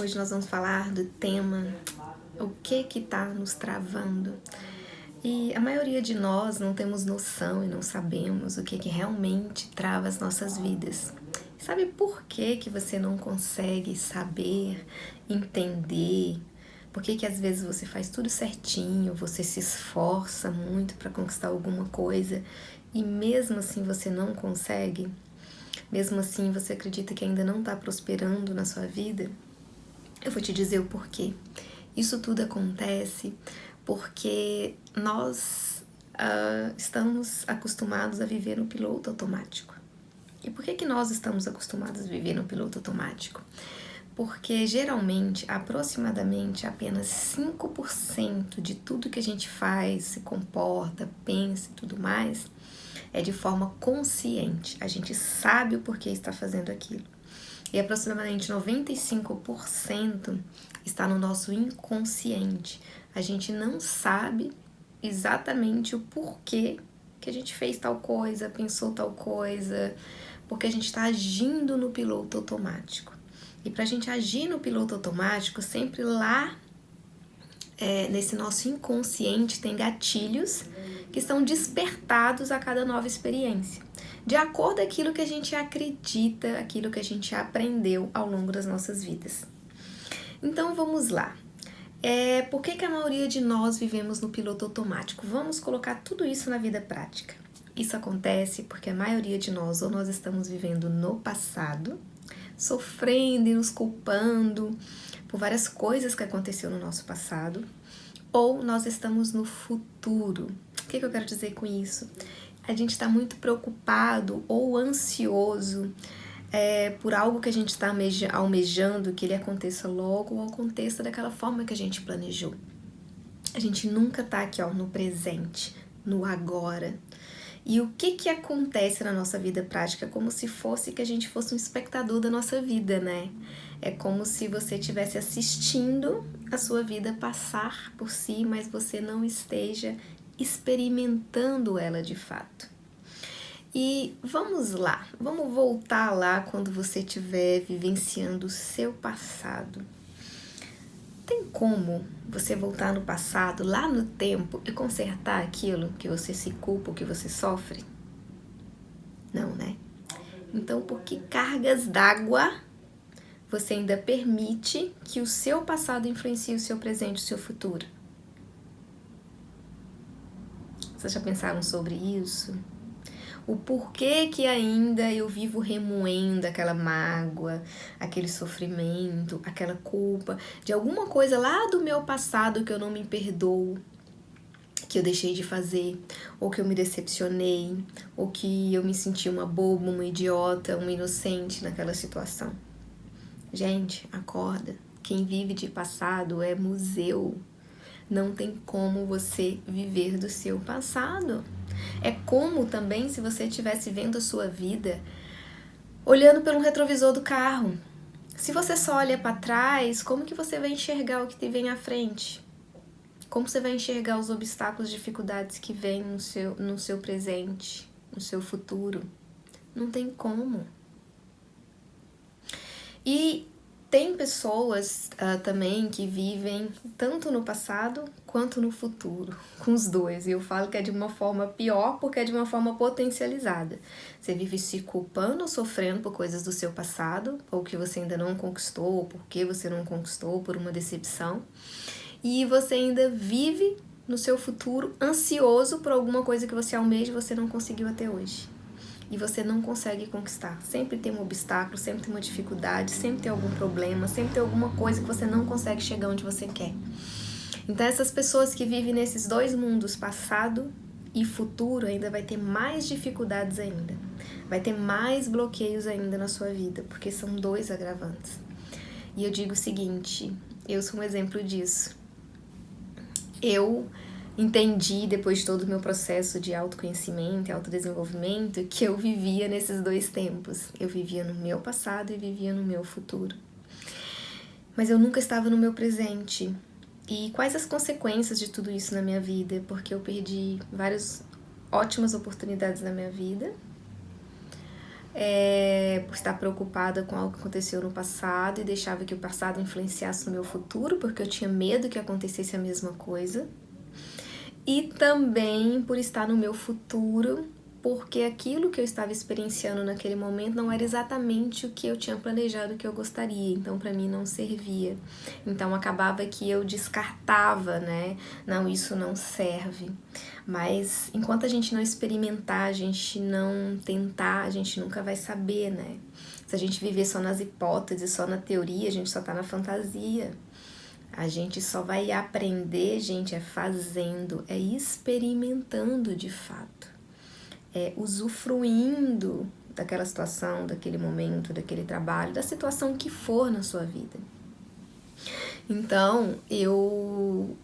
Hoje nós vamos falar do tema o que está nos travando. E a maioria de nós não temos noção e não sabemos o que realmente trava as nossas vidas. Sabe por que você não consegue saber, entender? Por que às vezes você faz tudo certinho, você se esforça muito para conquistar alguma coisa e mesmo assim você não consegue? Mesmo assim você acredita que ainda não está prosperando na sua vida? Eu vou te dizer o porquê. Isso tudo acontece porque nós estamos acostumados a viver no piloto automático. E por que nós estamos acostumados a viver no piloto automático? Porque geralmente, aproximadamente, apenas 5% de tudo que a gente faz, se comporta, pensa e tudo mais, é de forma consciente. A gente sabe o porquê está fazendo aquilo. E aproximadamente 95% está no nosso inconsciente. A gente não sabe exatamente o porquê que a gente fez tal coisa, pensou tal coisa, porque a gente está agindo no piloto automático. E para a gente agir no piloto automático, sempre lá nesse nosso inconsciente tem gatilhos que são despertados a cada nova experiência, de acordo com aquilo que a gente acredita, aquilo que a gente aprendeu ao longo das nossas vidas. Então vamos lá. Por que a maioria de nós vivemos no piloto automático? Vamos colocar tudo isso na vida prática. Isso acontece porque a maioria de nós, ou nós estamos vivendo no passado, sofrendo e nos culpando por várias coisas que aconteceram no nosso passado, ou nós estamos no futuro. O que eu quero dizer com isso? A gente está muito preocupado ou ansioso por algo que a gente está almejando que ele aconteça logo ou aconteça daquela forma que a gente planejou. A gente nunca está aqui no presente, no agora. E o que acontece na nossa vida prática? É como se fosse que a gente fosse um espectador da nossa vida, né? É como se você estivesse assistindo a sua vida passar por si, mas você não esteja experimentando ela de fato. E vamos lá, vamos voltar lá quando você estiver vivenciando o seu passado. Tem como você voltar no passado, lá no tempo, e consertar aquilo que você se culpa, o que você sofre? Não, né? Então, por que cargas d'água você ainda permite que o seu passado influencie o seu presente, o seu futuro? Vocês já pensaram sobre isso? O porquê que ainda eu vivo remoendo aquela mágoa, aquele sofrimento, aquela culpa de alguma coisa lá do meu passado que eu não me perdoo, que eu deixei de fazer, ou que eu me decepcionei, ou que eu me senti uma boba, uma idiota, uma inocente naquela situação. Gente, acorda. Quem vive de passado é museu. Não tem como você viver do seu passado. É como também se você estivesse vendo a sua vida olhando pelo retrovisor do carro. Se você só olha para trás, como que você vai enxergar o que vem à frente? Como você vai enxergar os obstáculos, dificuldades que vêm no seu presente, no seu futuro? Não tem como. E tem pessoas também que vivem tanto no passado quanto no futuro, com os dois. E eu falo que é de uma forma pior porque é de uma forma potencializada. Você vive se culpando ou sofrendo por coisas do seu passado, ou que você ainda não conquistou, ou porque você não conquistou, por uma decepção. E você ainda vive no seu futuro ansioso por alguma coisa que você almeja e você não conseguiu até hoje. E você não consegue conquistar. Sempre tem um obstáculo, sempre tem uma dificuldade, sempre tem algum problema, sempre tem alguma coisa que você não consegue chegar onde você quer. Então essas pessoas que vivem nesses dois mundos, passado e futuro, ainda vai ter mais dificuldades ainda. Vai ter mais bloqueios ainda na sua vida, porque são dois agravantes. E eu digo o seguinte, eu sou um exemplo disso. Eu entendi, depois de todo o meu processo de autoconhecimento e autodesenvolvimento, que eu vivia nesses dois tempos. Eu vivia no meu passado e vivia no meu futuro. Mas eu nunca estava no meu presente. E quais as consequências de tudo isso na minha vida? Porque eu perdi várias ótimas oportunidades na minha vida. por estar preocupada com algo que aconteceu no passado e deixava que o passado influenciasse no meu futuro, porque eu tinha medo que acontecesse a mesma coisa. E também por estar no meu futuro, porque aquilo que eu estava experienciando naquele momento não era exatamente o que eu tinha planejado que eu gostaria, então para mim não servia. Então acabava que eu descartava, né? Não, isso não serve. Mas enquanto a gente não experimentar, a gente não tentar, a gente nunca vai saber, né? Se a gente viver só nas hipóteses, só na teoria, a gente só tá na fantasia. A gente só vai aprender, gente, é fazendo, é experimentando de fato, é usufruindo daquela situação, daquele momento, daquele trabalho, da situação que for na sua vida. Então, eu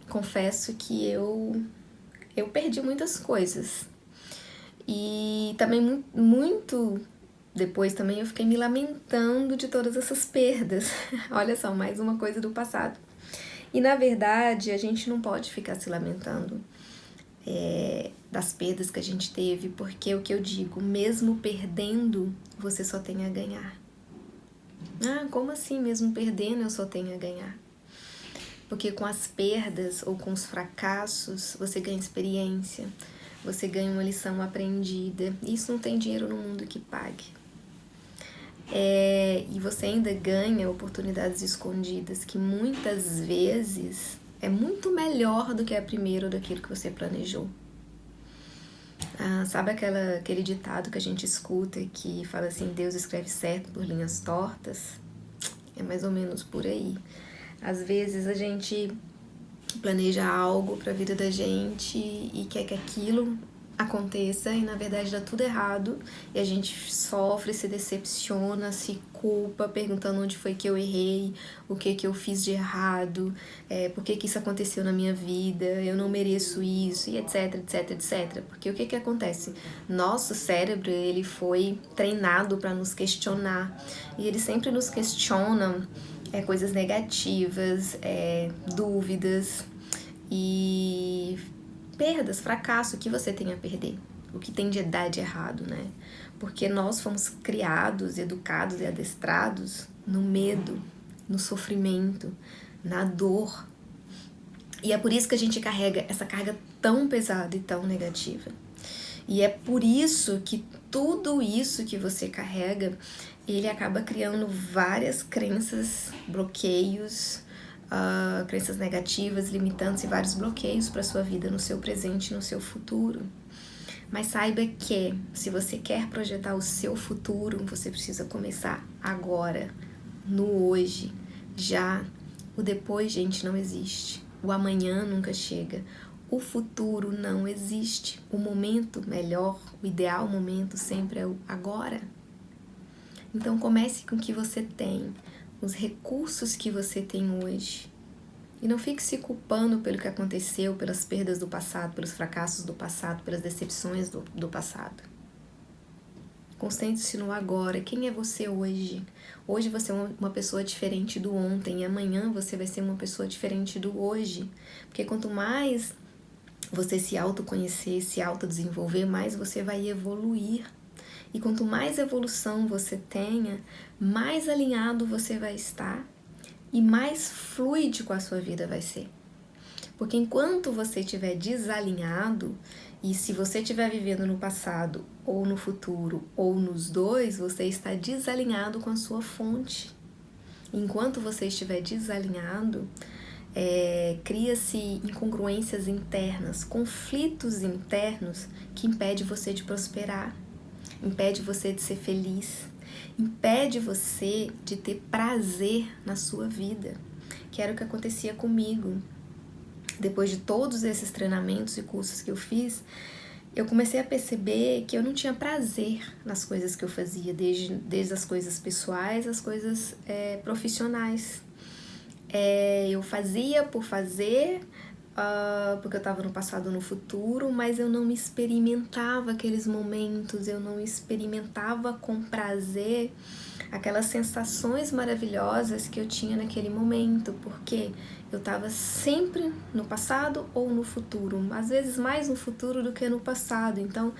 confesso que eu perdi muitas coisas. E também muito depois também eu fiquei me lamentando de todas essas perdas. Olha só, mais uma coisa do passado. E na verdade, a gente não pode ficar se lamentando das perdas que a gente teve, porque o que eu digo, mesmo perdendo, você só tem a ganhar. Ah, como assim? Mesmo perdendo, eu só tenho a ganhar? Porque com as perdas ou com os fracassos, você ganha experiência, você ganha uma lição aprendida. Isso não tem dinheiro no mundo que pague. E você ainda ganha oportunidades escondidas que muitas vezes é muito melhor do que a primeira ou daquilo que você planejou. Sabe aquele ditado que a gente escuta que fala assim, Deus escreve certo por linhas tortas? É mais ou menos por aí. Às vezes a gente planeja algo para a vida da gente e quer que aquilo aconteça e na verdade dá tudo errado e a gente sofre, se decepciona, se culpa, perguntando onde foi que eu errei, o que eu fiz de errado, por que isso aconteceu na minha vida, eu não mereço isso e etc, etc, etc. Porque o que acontece? Nosso cérebro, ele foi treinado para nos questionar e ele sempre nos questiona coisas negativas, dúvidas e perdas, fracasso, o que você tem a perder, o que tem de dar de errado, né? Porque nós fomos criados, educados e adestrados no medo, no sofrimento, na dor. E é por isso que a gente carrega essa carga tão pesada e tão negativa. E é por isso que tudo isso que você carrega, ele acaba criando várias crenças, bloqueios, crenças negativas, limitantes e vários bloqueios para sua vida no seu presente e no seu futuro. Mas saiba que se você quer projetar o seu futuro, você precisa começar agora, no hoje, já. O depois, gente, não existe. O amanhã nunca chega. O futuro não existe. O momento melhor, o ideal momento sempre é o agora. Então comece com o que você tem, os recursos que você tem hoje. E não fique se culpando pelo que aconteceu, pelas perdas do passado, pelos fracassos do passado, pelas decepções do passado. Concentre-se no agora. Quem é você hoje? Hoje você é uma pessoa diferente do ontem e amanhã você vai ser uma pessoa diferente do hoje. Porque quanto mais você se autoconhecer, se autodesenvolver, mais você vai evoluir. E quanto mais evolução você tenha, mais alinhado você vai estar e mais fluido a sua vida vai ser. Porque enquanto você estiver desalinhado, e se você estiver vivendo no passado, ou no futuro, ou nos dois, você está desalinhado com a sua fonte. Enquanto você estiver desalinhado, cria-se incongruências internas, conflitos internos que impedem você de prosperar, impede você de ser feliz, impede você de ter prazer na sua vida, que era o que acontecia comigo. Depois de todos esses treinamentos e cursos que eu fiz, eu comecei a perceber que eu não tinha prazer nas coisas que eu fazia, desde as coisas pessoais às coisas profissionais. Eu fazia por fazer, porque eu estava no passado ou no futuro, mas eu não me experimentava aqueles momentos, eu não experimentava com prazer aquelas sensações maravilhosas que eu tinha naquele momento, porque eu estava sempre no passado ou no futuro, às vezes mais no futuro do que no passado. Então,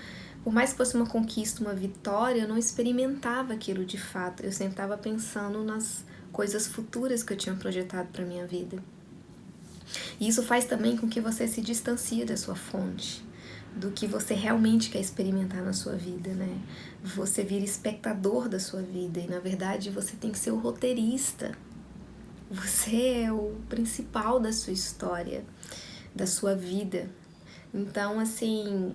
por mais que fosse uma conquista, uma vitória, eu não experimentava aquilo de fato. Eu sempre estava pensando nas coisas futuras que eu tinha projetado para minha vida. E isso faz também com que você se distancie da sua fonte, do que você realmente quer experimentar na sua vida, né? Você vira espectador da sua vida e, na verdade, você tem que ser o roteirista. Você é o principal da sua história, da sua vida. Então, assim,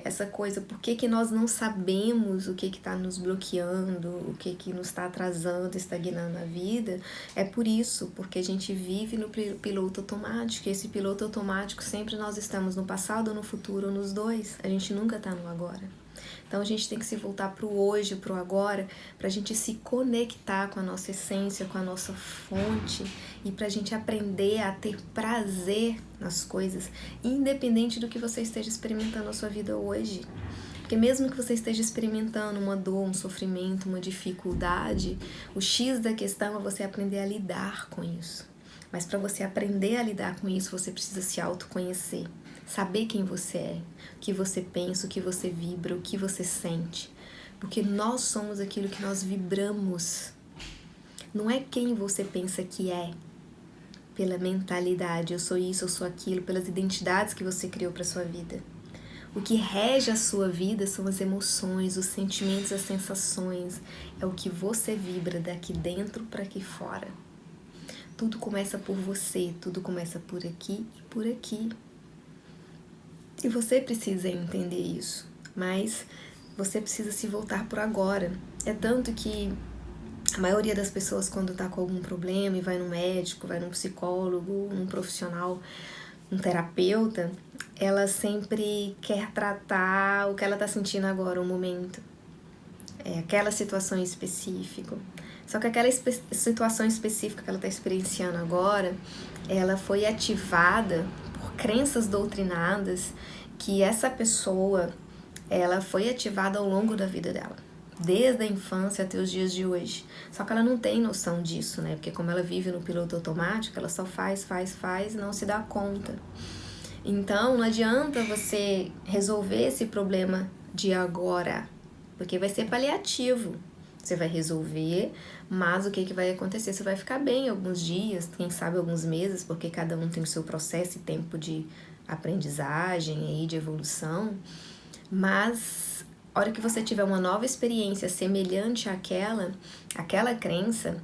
essa coisa, por que nós não sabemos o que está nos bloqueando, o que nos está atrasando, estagnando a vida, é por isso, porque a gente vive no piloto automático, e esse piloto automático sempre nós estamos no passado ou no futuro, ou nos dois, a gente nunca está no agora. Então a gente tem que se voltar para o hoje, para o agora, para a gente se conectar com a nossa essência, com a nossa fonte e para a gente aprender a ter prazer nas coisas, independente do que você esteja experimentando na sua vida hoje. Porque mesmo que você esteja experimentando uma dor, um sofrimento, uma dificuldade, o X da questão é você aprender a lidar com isso. Mas para você aprender a lidar com isso, você precisa se autoconhecer. Saber quem você é, o que você pensa, o que você vibra, o que você sente. Porque nós somos aquilo que nós vibramos. Não é quem você pensa que é, pela mentalidade, eu sou isso, eu sou aquilo, pelas identidades que você criou para sua vida. O que rege a sua vida são as emoções, os sentimentos, as sensações. É o que você vibra daqui dentro para aqui fora. Tudo começa por você, tudo começa por aqui e por aqui. E você precisa entender isso, mas você precisa se voltar por agora. É tanto que a maioria das pessoas, quando tá com algum problema e vai no médico, vai num psicólogo, num profissional, um terapeuta, ela sempre quer tratar o que ela tá sentindo agora, o momento. Aquela situação em específico. Só que aquela situação específica que ela tá experienciando agora, ela foi ativada por crenças doutrinadas que essa pessoa, ela foi ativada ao longo da vida dela, desde a infância até os dias de hoje. Só que ela não tem noção disso, né? Porque como ela vive no piloto automático, ela só faz e não se dá conta. Então, não adianta você resolver esse problema de agora, porque vai ser paliativo. Você vai resolver, mas o que vai acontecer? Você vai ficar bem alguns dias, quem sabe alguns meses, porque cada um tem o seu processo e tempo de aprendizagem aí, de evolução. Mas a hora que você tiver uma nova experiência semelhante àquela crença,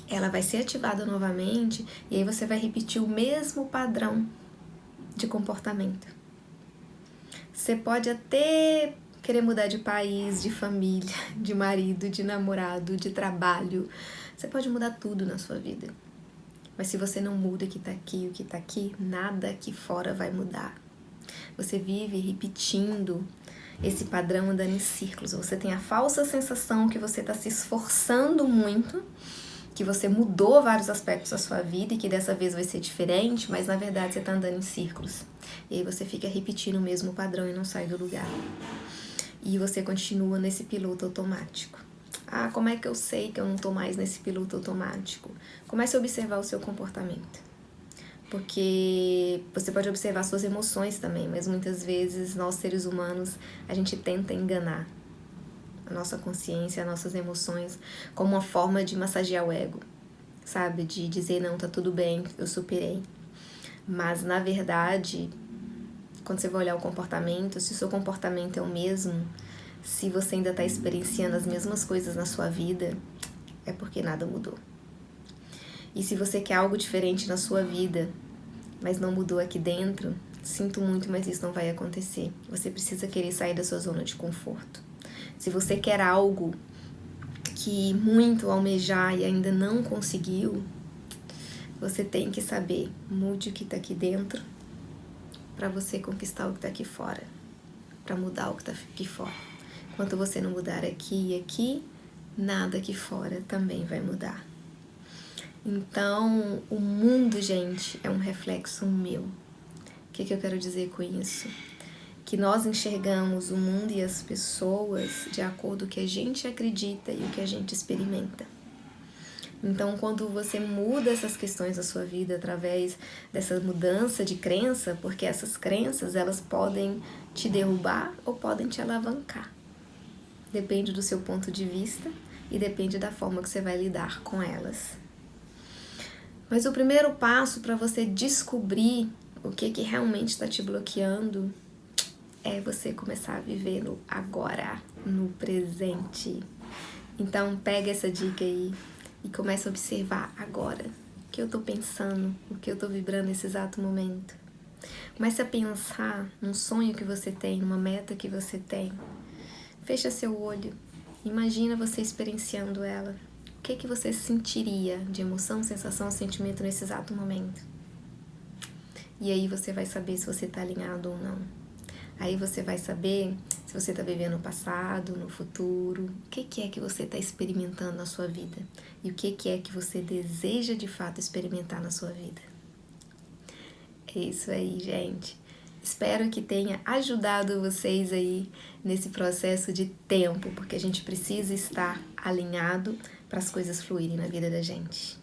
ela vai ser ativada novamente e aí você vai repetir o mesmo padrão de comportamento. Você pode até querer mudar de país, de família, de marido, de namorado, de trabalho. Você pode mudar tudo na sua vida. Mas se você não muda o que tá aqui, nada aqui fora vai mudar. Você vive repetindo esse padrão andando em círculos. Você tem a falsa sensação que você está se esforçando muito, que você mudou vários aspectos da sua vida e que dessa vez vai ser diferente, mas na verdade você está andando em círculos. E aí você fica repetindo o mesmo padrão e não sai do lugar. E você continua nesse piloto automático. Ah, como é que eu sei que eu não estou mais nesse piloto automático? Comece a observar o seu comportamento. Porque você pode observar suas emoções também, mas muitas vezes nós seres humanos, a gente tenta enganar a nossa consciência, as nossas emoções, como uma forma de massagear o ego, sabe? De dizer, não, tá tudo bem, eu superei. Mas, na verdade, quando você vai olhar o comportamento, se o seu comportamento é o mesmo, se você ainda está experienciando as mesmas coisas na sua vida, é porque nada mudou. E se você quer algo diferente na sua vida, mas não mudou aqui dentro, sinto muito, mas isso não vai acontecer. Você precisa querer sair da sua zona de conforto. Se você quer algo que muito almejar e ainda não conseguiu, você tem que saber, mude o que está aqui dentro para você conquistar o que está aqui fora, para mudar o que está aqui fora. Enquanto você não mudar aqui e aqui, nada aqui fora também vai mudar. Então, o mundo, gente, é um reflexo meu. O que eu quero dizer com isso? que nós enxergamos o mundo e as pessoas de acordo com o que a gente acredita e o que a gente experimenta. Então, quando você muda essas questões da sua vida através dessa mudança de crença, porque essas crenças, elas podem te derrubar ou podem te alavancar. Depende do seu ponto de vista e depende da forma que você vai lidar com elas. Mas o primeiro passo para você descobrir o que realmente está te bloqueando é você começar a viver no agora, no presente. Então, pega essa dica aí e começa a observar agora o que eu tô pensando, o que eu tô vibrando nesse exato momento. Comece a pensar num sonho que você tem, numa meta que você tem. Fecha seu olho, imagina você experienciando ela. O que você sentiria de emoção, sensação, sentimento nesse exato momento? E aí você vai saber se você tá alinhado ou não. Aí você vai saber se você está vivendo no passado, no futuro, o que é que você está experimentando na sua vida e o que é que você deseja de fato experimentar na sua vida. É isso aí, gente. Espero que tenha ajudado vocês aí nesse processo de tempo, porque a gente precisa estar alinhado para as coisas fluírem na vida da gente.